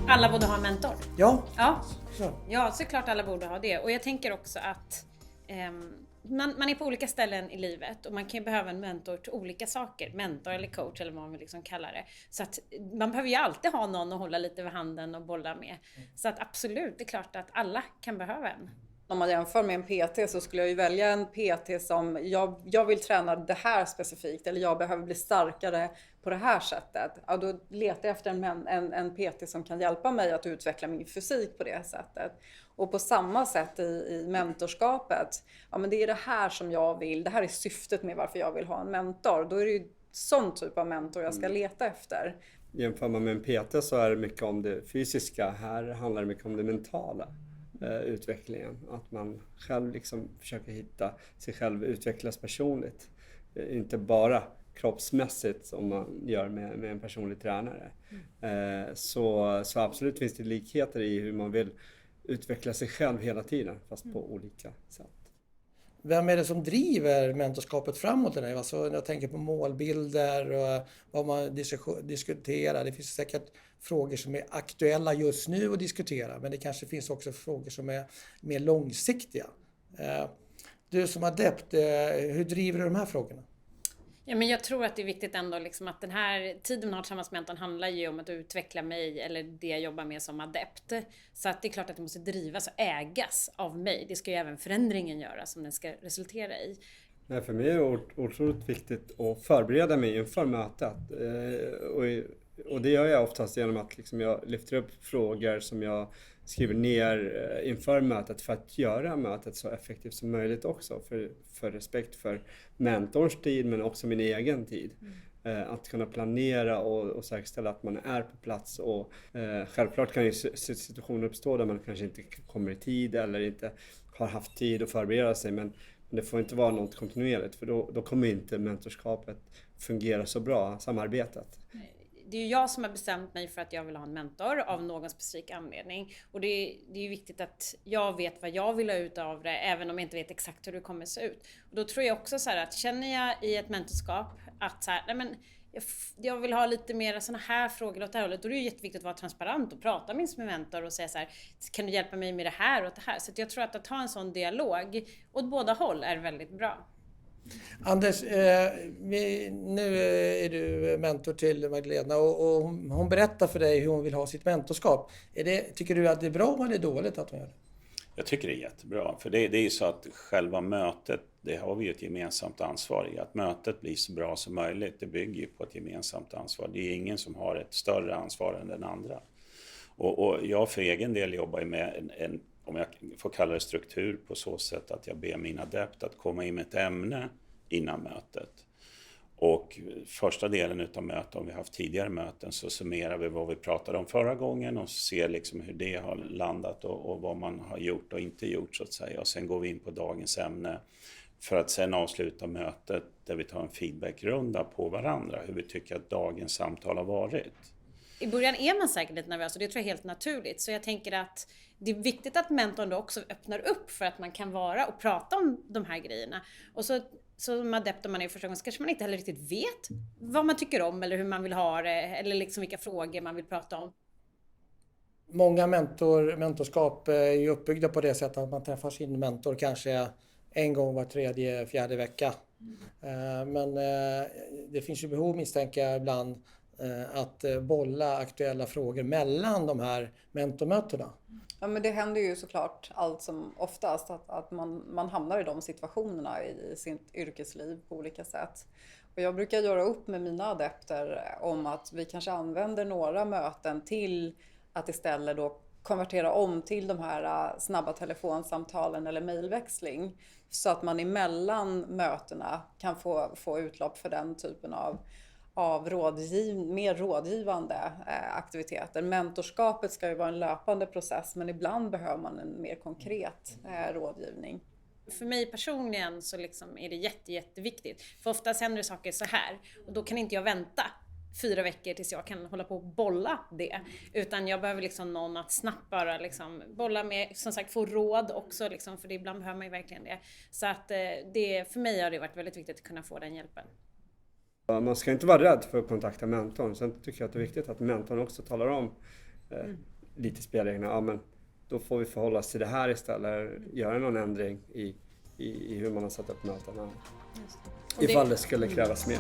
Alla borde ha en mentor. Ja. Ja, såklart alla borde ha det. Och jag tänker också att man är på olika ställen i livet och man kan ju behöva en mentor till olika saker. Mentor eller coach eller vad man vill liksom kalla det. Så att man behöver ju alltid ha någon att hålla lite vid handen och bolla med. Så att absolut, det är klart att alla kan behöva en. Om man jämför med en PT så skulle jag ju välja en PT som jag vill träna det här specifikt eller jag behöver bli starkare på det här sättet. Ja, då letar jag efter en PT som kan hjälpa mig att utveckla min fysik på det sättet. Och på samma sätt i mentorskapet, ja men det är det här som jag vill, det här är syftet med varför jag vill ha en mentor. Då är det ju sån typ av mentor jag ska leta efter. Jämför man med en PT så är det mycket om det fysiska, här handlar det mycket om det mentala. Utvecklingen. Att man själv liksom försöker hitta sig själv, utvecklas personligt. Inte bara kroppsmässigt som man gör med en personlig tränare. Så absolut finns det likheter i hur man vill utveckla sig själv hela tiden, fast på olika sätt. Vem är det som driver mentorskapet framåt? Alltså, jag tänker på målbilder och vad man diskuterar. Det finns säkert frågor som är aktuella just nu att diskutera. Men det kanske finns också frågor som är mer långsiktiga. Du som adept, hur driver du de här frågorna? Ja, men jag tror att det är viktigt ändå liksom att den här tiden man har tillsammans med mentorn handlar ju om att utveckla mig eller det jag jobbar med som adept. Så att det är klart att det måste drivas och ägas av mig. Det ska ju även förändringen göra som den ska resultera i. Nej, för mig är det otroligt viktigt att förbereda mig inför mötet. Och det gör jag oftast genom att liksom jag lyfter upp frågor som jag skriver ner inför mötet för att göra mötet så effektivt som möjligt också. För respekt för mentorns tid men också min egen tid. Att kunna planera och säkerställa att man är på plats. Och självklart kan ju situationer uppstå där man kanske inte kommer i tid eller inte har haft tid att förbereda sig. Men det får inte vara något kontinuerligt för då kommer inte mentorskapet fungera så bra, samarbetet. Det är ju jag som har bestämt mig för att jag vill ha en mentor av någon specifik anledning. Och det är ju viktigt att jag vet vad jag vill ha ut av det, även om jag inte vet exakt hur det kommer se ut. Och då tror jag också så här att känner jag i ett mentorskap att så här, nej men jag vill ha lite mer såna här frågor åt det här hållet. Då är det ju jätteviktigt att vara transparent och prata med min mentor och säga så här, kan du hjälpa mig med det här och det här? Så att jag tror att ha en sån dialog åt båda håll är väldigt bra. Anders, nu är du mentor till Magdalena och hon berättar för dig hur hon vill ha sitt mentorskap. Tycker du att det är bra eller dåligt att hon gör det? Jag tycker det är jättebra, för det är ju så att själva mötet, det har vi ju ett gemensamt ansvar i. Att mötet blir så bra som möjligt, det bygger ju på ett gemensamt ansvar. Det är ingen som har ett större ansvar än den andra. Och jag för egen del jobbar ju med en om jag får kalla det struktur på så sätt att jag ber min adept att komma in med ett ämne innan mötet. Och första delen utav mötet, om vi har haft tidigare möten, så summerar vi vad vi pratade om förra gången och ser liksom hur det har landat och vad man har gjort och inte gjort så att säga. Och sen går vi in på dagens ämne för att sen avsluta mötet där vi tar en feedbackrunda på varandra, hur vi tycker att dagens samtal har varit. I början är man säkert lite nervös och det tror jag är helt naturligt. Så jag tänker att det är viktigt att mentorn då också öppnar upp för att man kan vara och prata om de här grejerna. Och så som adept om man är första gången så kanske man inte heller riktigt vet vad man tycker om eller hur man vill ha det eller liksom vilka frågor man vill prata om. Många mentorskap är ju uppbyggda på det sättet att man träffar sin mentor kanske en gång var tredje, fjärde vecka. Men det finns ju behov, misstänker jag ibland, att bolla aktuella frågor mellan de här mentormötena. Ja, men det händer ju såklart allt som oftast att man hamnar i de situationerna i sitt yrkesliv på olika sätt. Och jag brukar göra upp med mina adepter om att vi kanske använder några möten till att istället då konvertera om till de här snabba telefonsamtalen eller mejlväxling. Så att man emellan mötena kan få utlopp för den typen av mer rådgivande aktiviteter. Mentorskapet ska ju vara en löpande process, men ibland behöver man en mer konkret rådgivning. För mig personligen så liksom är det jätteviktigt. För oftast händer det saker så här och då kan inte jag vänta 4 veckor tills jag kan hålla på och bolla det. Utan jag behöver liksom någon att snabbt bara liksom bolla med, som sagt få råd också liksom, för ibland behöver man ju verkligen det. Så att för mig har det varit väldigt viktigt att kunna få den hjälpen. Man ska inte vara rädd för att kontakta mentorn. Sen tycker jag att det är viktigt att mentorn också talar om lite spelreglerna. Ja, men då får vi förhålla oss till det här istället. Göra någon ändring i hur man har satt upp mötena. Ifall det skulle krävas mer.